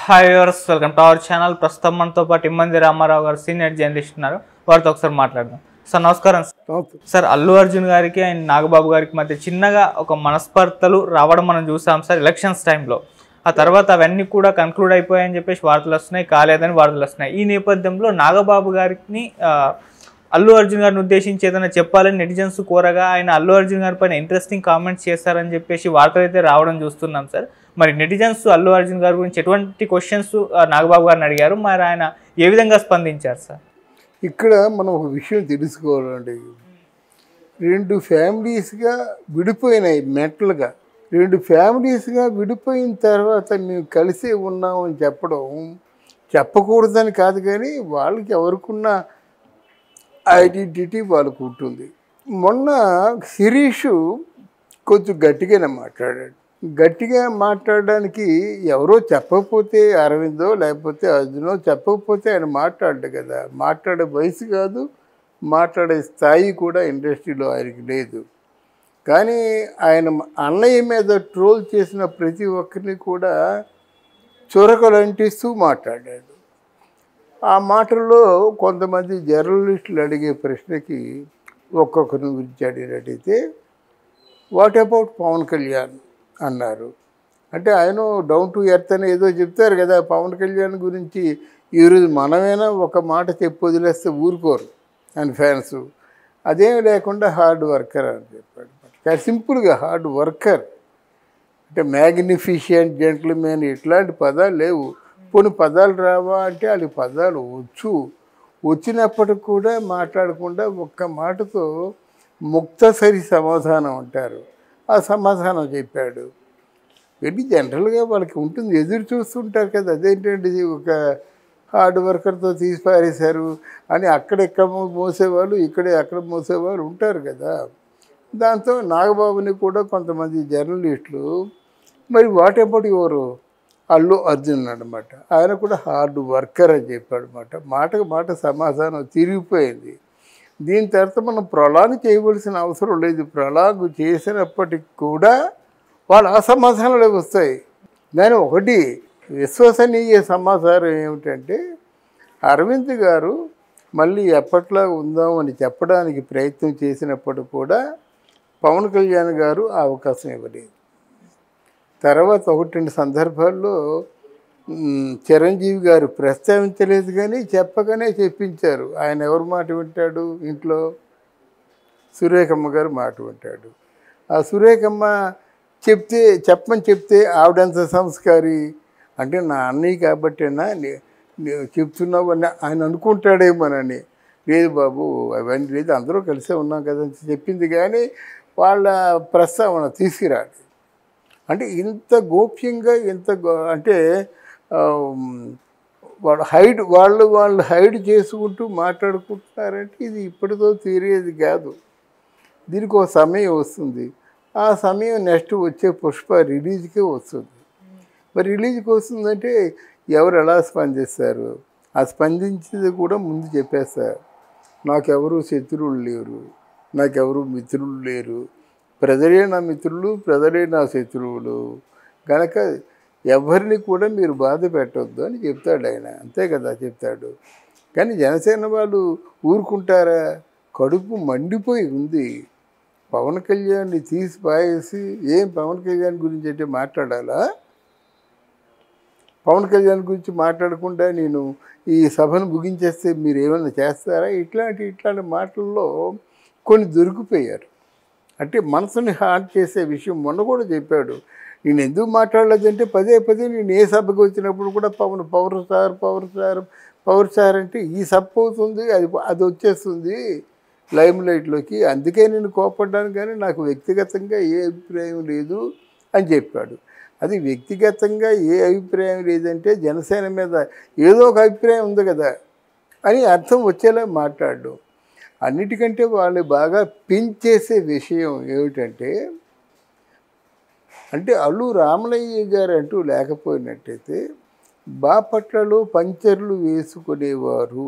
Hi viewers, welcome to our channel. ప్రస్తుతం మనతో పాటు ఇమ్మంది రామారావు గారు సీనియర్ జర్నలిస్ట్ ఉన్నారు. వారితో ఒకసారి మాట్లాడదాం. సార్ నమస్కారం. సార్ అల్లు అర్జున్ గారికి అండ్ నాగబాబు గారికి మధ్య చిన్నగా ఒక మనస్పర్ధలు రావడం మనం చూసాం సార్ ఎలక్షన్స్ టైంలో. ఆ తర్వాత అవన్నీ కూడా కన్క్లూడ్ అయిపోయాయని చెప్పేసి వార్తలు వస్తున్నాయి, కాలేదని వార్తలు వస్తున్నాయి. ఈ నేపథ్యంలో నాగబాబు గారిని అల్లు అర్జున్ గారిని ఉద్దేశించి ఏదైనా చెప్పాలని నెటిజన్స్ కోరగా ఆయన అల్లు అర్జున్ గారి పైన ఇంట్రెస్టింగ్ కామెంట్స్ చేస్తారని చెప్పేసి వార్తలు అయితే రావడం చూస్తున్నాం సార్. మరి నెటిజన్స్ అల్లు అర్జున్ గారి గురించి ఎటువంటి క్వశ్చన్స్ నాగబాబు గారిని అడిగారు, మరి ఆయన ఏ విధంగా స్పందించారు సార్? ఇక్కడ మనం ఒక విషయం తెలుసుకోవాలండి. రెండు ఫ్యామిలీస్గా విడిపోయినాయి మెంటల్గా. రెండు ఫ్యామిలీస్గా విడిపోయిన తర్వాత మేము కలిసే ఉన్నామని చెప్పడం చెప్పకూడదని కాదు, కానీ వాళ్ళకి ఎవరికున్న ఐడెంటిటీ వాళ్ళకు ఉంటుంది. మొన్న శిరీష్ కొంచెం గట్టిగానే మాట్లాడాడు. గట్టిగా మాట్లాడడానికి ఎవరో చెప్పకపోతే, అరవిందో లేకపోతే అర్జునో చెప్పకపోతే ఆయన మాట్లాడడు కదా. మాట్లాడే వయసు కాదు, మాట్లాడే స్థాయి కూడా ఇండస్ట్రీలో ఆయనకి లేదు. కానీ ఆయన అన్నయ్య మీద ట్రోల్ చేసిన ప్రతి ఒక్కరిని కూడా చురకలు అంటిస్తూ మాట్లాడాడు. ఆ మాటల్లో కొంతమంది జర్నలిస్టులు అడిగే ప్రశ్నకి ఒక్కొక్కరిని గురించి అడిగినట్టయితే, వాట్ అబౌట్ పవన్ కళ్యాణ్ అన్నారు. అంటే ఆయన డౌన్ టు ఎర్త్ అని ఏదో చెప్తారు కదా. పవన్ కళ్యాణ్ గురించి ఈరోజు మనమైనా ఒక మాట చెప్పి వదిలేస్తే ఊరుకోరు అని ఫ్యాన్స్. అదేం లేకుండా హార్డ్ వర్కర్ అని చెప్పాడు. సింపుల్గా హార్డ్ వర్కర్ అంటే మ్యాగ్నిఫిషియంట్, జెంట్మెన్ ఇట్లాంటి పదాలు లేవు. కొన్ని పదాలు రావా అంటే వాళ్ళకి పదాలు వచ్చినప్పటికి కూడా మాట్లాడకుండా ఒక్క మాటతో ముక్తసరి సమాధానం అంటారు. ఆ సమాధానం చెప్పాడు. వెళ్ళి జనరల్గా వాళ్ళకి ఉంటుంది, ఎదురు చూస్తుంటారు కదా. అదేంటంటే ఒక హార్డ్ వర్కర్తో తీసి పారేశారు అని అక్కడెక్కడ మోసేవాళ్ళు, ఇక్కడే అక్కడ మోసేవాళ్ళు ఉంటారు కదా. దాంతో నాగబాబుని కూడా కొంతమంది జర్నలిస్టులు మరి what about your Allu Arjun అనమాట. ఆయన కూడా హార్డ్ వర్కర్ అని చెప్పాడు అనమాట. మాటకు మాట సమాధానం తిరిగిపోయింది. దీని తర్వాత మనం ప్రొలాగ్ చేయవలసిన అవసరం లేదు. ప్రొలాగ్ చేసినప్పటికి కూడా వాళ్ళు ఆ సమాధానాలు వస్తాయి. దాని ఒకటి విశ్వసనీయ సమాచారం ఏమిటంటే, అరవింద్ గారు మళ్ళీ ఎప్పట్లా ఉందామని చెప్పడానికి ప్రయత్నం చేసినప్పుడు కూడా పవన్ కళ్యాణ్ గారు ఆ అవకాశం ఇవ్వలేదు. తర్వాత ఒకటి రెండు సందర్భాల్లో చిరంజీవి గారు ప్రస్తావించలేదు, కానీ చెప్పగానే చెప్పించారు. ఆయన ఎవరి మాట వింటాడు? ఇంట్లో సురేఖమ్మ గారు మాట వింటాడు. ఆ సురేఖమ్మ చెప్పమని చెప్తే ఆవిడంత సంస్కారి అంటే నా అన్నయ్య కాబట్టేనా చెప్తున్నావు అని ఆయన అనుకుంటాడేమోనని. లేదు బాబు అవన్నీ లేదు, అందరూ కలిసే ఉన్నాం కదా అని చెప్పింది, కానీ వాళ్ళ ప్రస్తావన తీసుకురాడు. అంటే ఇంత గోప్యంగా అంటే వాళ్ళు హైడ్ చేసుకుంటూ మాట్లాడుకుంటున్నారంటే ఇది ఇప్పటితో తీరేది కాదు. దీనికి ఒక సమయం వస్తుంది. ఆ సమయం నెక్స్ట్ వచ్చే పుష్ప రిలీజ్కే వస్తుంది. మరి రిలీజ్కి వస్తుందంటే ఎవరు ఎలా స్పందిస్తారు? ఆ స్పందించేది కూడా ముందు చెప్పేస్తారు. నాకెవరు శత్రువులు లేరు, నాకెవరు మిత్రులు లేరు, ప్రజలే నా మిత్రులు, ప్రజలే నా శత్రువులు, కనుక ఎవరిని కూడా మీరు బాధ పెట్టవద్దు అని చెప్తాడు ఆయన. అంతే కదా చెప్తాడు. కానీ జనసేన వాళ్ళు ఊరుకుంటారా? కడుపు మండిపోయి ఉంది. పవన్ కళ్యాణ్ని తీసి పాయేసి ఏం పవన్ కళ్యాణ్ గురించి అంటే మాట్లాడాలా? పవన్ కళ్యాణ్ గురించి మాట్లాడకుండా నేను ఈ సభను ముగించేస్తే మీరు ఏమైనా చేస్తారా? ఇట్లాంటి మాటల్లో కొన్ని దొరికిపోయారు. అంటే మనసుని హార్ట్ చేసే విషయం మొన్న కూడా చెప్పాడు. నేను ఎందుకు మాట్లాడలేదంటే పదే నేను ఏ సభకు వచ్చినప్పుడు కూడా పవర్ స్టార్ అంటే ఈ సభ అవుతుంది, అది వచ్చేస్తుంది లైమ్ లైట్లోకి, అందుకే నేను కోపడ్డాను, కానీ నాకు వ్యక్తిగతంగా ఏ అభిప్రాయం లేదు అని చెప్పాడు. అది వ్యక్తిగతంగా ఏ అభిప్రాయం లేదంటే జనసేన మీద ఏదో ఒక అభిప్రాయం ఉంది కదా అని అర్థం వచ్చేలా మాట్లాడు. అన్నిటికంటే వాళ్ళు బాగా పెంచేసే విషయం ఏమిటంటే, అంటే అల్లు రామలయ్య గారు అంటూ లేకపోయినట్టయితే బాపట్లలో పంచర్లు వేసుకునేవారు.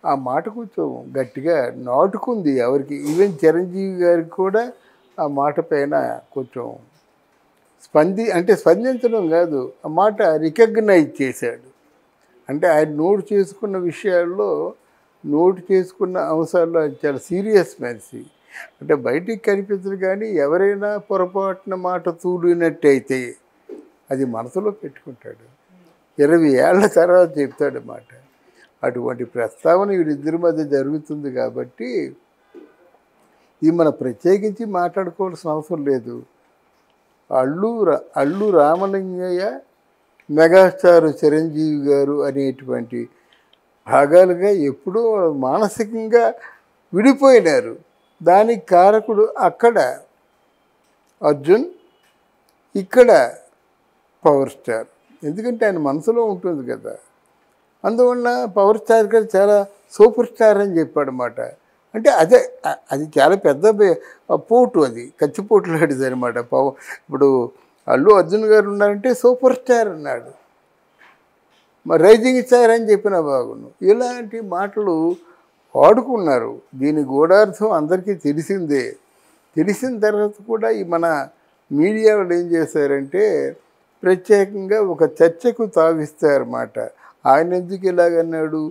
ఆ మాట కొంచెం గట్టిగా నాటుకుంది ఎవరికి. ఈవెన్ చిరంజీవి గారికి కూడా ఆ మాట పైన కొంచెం స్పందించడం కాదు, ఆ మాట రికగ్నైజ్ చేశాడు. అంటే ఆయన నోటు చేసుకున్న అంశాల్లో ఆయన చాలా సీరియస్ మనిషి. అంటే బయటికి కనిపించదు, కానీ ఎవరైనా పొరపాటున మాట తూలినట్టయితే అది మనసులో పెట్టుకుంటాడు. 20 ఏళ్ల తర్వాత చెప్తాడు మాట. అటువంటి ప్రస్తావన వీళ్ళిద్దరి మధ్య జరుగుతుంది కాబట్టి ఇది మనం ప్రత్యేకించి మాట్లాడుకోవాల్సిన అవసరం లేదు. అల్లు రామలింగయ్య, మెగాస్టార్ చిరంజీవి గారు అనేటువంటి భాగాలుగా ఎప్పుడూ మానసికంగా విడిపోయినారు. దానికి కారకుడు అక్కడ అర్జున్, ఇక్కడ పవర్ స్టార్. ఎందుకంటే ఆయన మనసులో ఉంటుంది కదా. అందువల్ల పవర్ స్టార్ గారు చాలా సూపర్ స్టార్ అని చెప్పాడనమాట. అంటే అది చాలా పెద్ద పోటు, అది కచ్చిపోటు లాంటిది అనమాట. ఇప్పుడు అల్లు అర్జున్ గారు ఉన్నారంటే సూపర్ స్టార్ అన్నాడు, మరి రైజింగ్ స్టార్ అని చెప్పిన బాగును. ఇలాంటి మాటలు వాడుకున్నారు. దీని గూఢార్థం అందరికీ తెలిసిందే. తెలిసిన తర్వాత కూడా ఈ మన మీడియా వాళ్ళు ఏం చేశారంటే ప్రత్యేకంగా ఒక చర్చకు తావిస్తారన్నమాట. ఆయన ఎందుకు ఇలాగన్నాడు,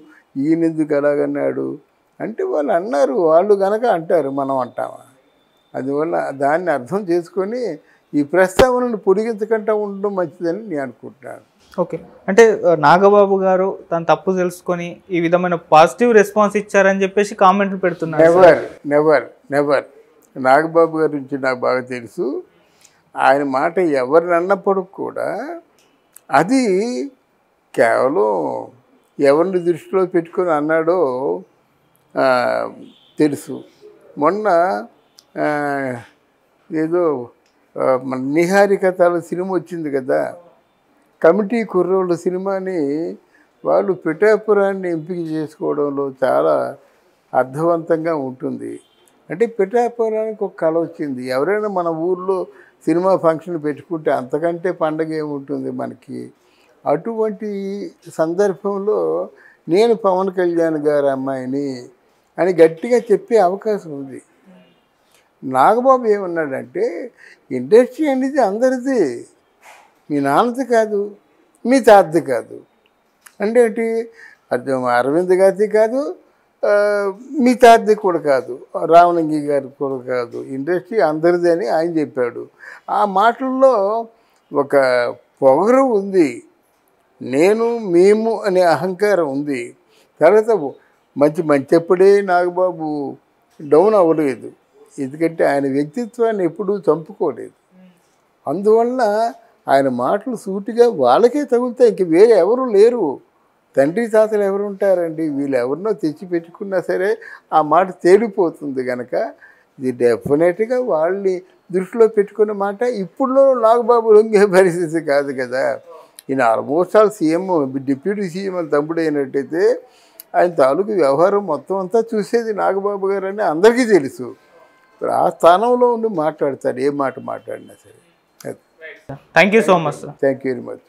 ఈయన ఎందుకు అలాగన్నాడు అంటే వాళ్ళు అన్నారు, వాళ్ళు కనుక అంటారు, మనం అంటామా? అందువల్ల దాన్ని అర్థం చేసుకొని ఈ ప్రస్తావనను పొడిగించకుండా ఉండడం మంచిదని నేను అనుకుంటున్నాను. ఓకే, అంటే నాగబాబు గారు తన తప్పు తెలుసుకొని ఈ విధమైన పాజిటివ్ రెస్పాన్స్ ఇచ్చారని చెప్పేసి కామెంట్లు పెడుతున్నారు. నెవర్ నాగబాబు గారి గురించి నాకు బాగా తెలుసు. ఆయన మాట ఎవరిని అన్నప్పుడు కూడా అది కేవలం ఎవరిని దృష్టిలో పెట్టుకొని అన్నాడో తెలుసు. మొన్న ఏదో మన నిహారికథల సినిమా వచ్చింది కదా, కమిటీ కుర్రోళ్ళ సినిమాని వాళ్ళు పిఠాపురాన్ని ఎంపిక చేసుకోవడంలో చాలా అర్థవంతంగా ఉంటుంది. అంటే పిఠాపురానికి ఒక కళ వచ్చింది. ఎవరైనా మన ఊర్లో సినిమా ఫంక్షన్ పెట్టుకుంటే అంతకంటే పండగ ఏముంటుంది మనకి. అటువంటి సందర్భంలో నేను పవన్ కళ్యాణ్ గారి అమ్మాయిని అని గట్టిగా చెప్పే అవకాశం ఉంది. నాగబాబు ఏమన్నాడంటే ఇండస్ట్రీ అనేది అందరిది, మీ నాన్నది కాదు, మీ తాతది కాదు. అంటే ఏంటి, అరవింద్ గారిది కాదు, మీ తాతది కూడా కాదు, రామలింగి గారి కూడా కాదు, ఇండస్ట్రీ అందరిది అని ఆయన చెప్పాడు. ఆ మాటల్లో ఒక పొగరు ఉంది, నేను మేము అనే అహంకారం ఉంది. తర్వాత మంచెప్పుడే నాగబాబు డౌన్ అవ్వలేదు, ఎందుకంటే ఆయన వ్యక్తిత్వాన్ని ఎప్పుడూ చంపుకోలేదు. అందువల్ల ఆయన మాటలు సూటిగా వాళ్ళకే తగులుతాయి, ఇంక వేరే ఎవరు లేరు. తండ్రి తాతలు ఎవరు ఉంటారండి, వీళ్ళు ఎవరినో తెచ్చి పెట్టుకున్నా సరే ఆ మాట తేలిపోతుంది కనుక ఇది డెఫినెట్గా వాళ్ళని దృష్టిలో పెట్టుకున్న మాట. ఇప్పుడు నాగబాబు లొంగే పరిస్థితి కాదు కదా. ఈయన almost all CM, deputy CM అని తమ్ముడు అయినట్టయితే ఆయన తాలూకు వ్యవహారం మొత్తం అంతా చూసేది నాగబాబు గారు అని అందరికీ తెలుసు. ఆ స్థానంలో ఉండి మాట్లాడతాడు, ఏ మాట మాట్లాడినా సరే. Thank you so much. Thank you very much.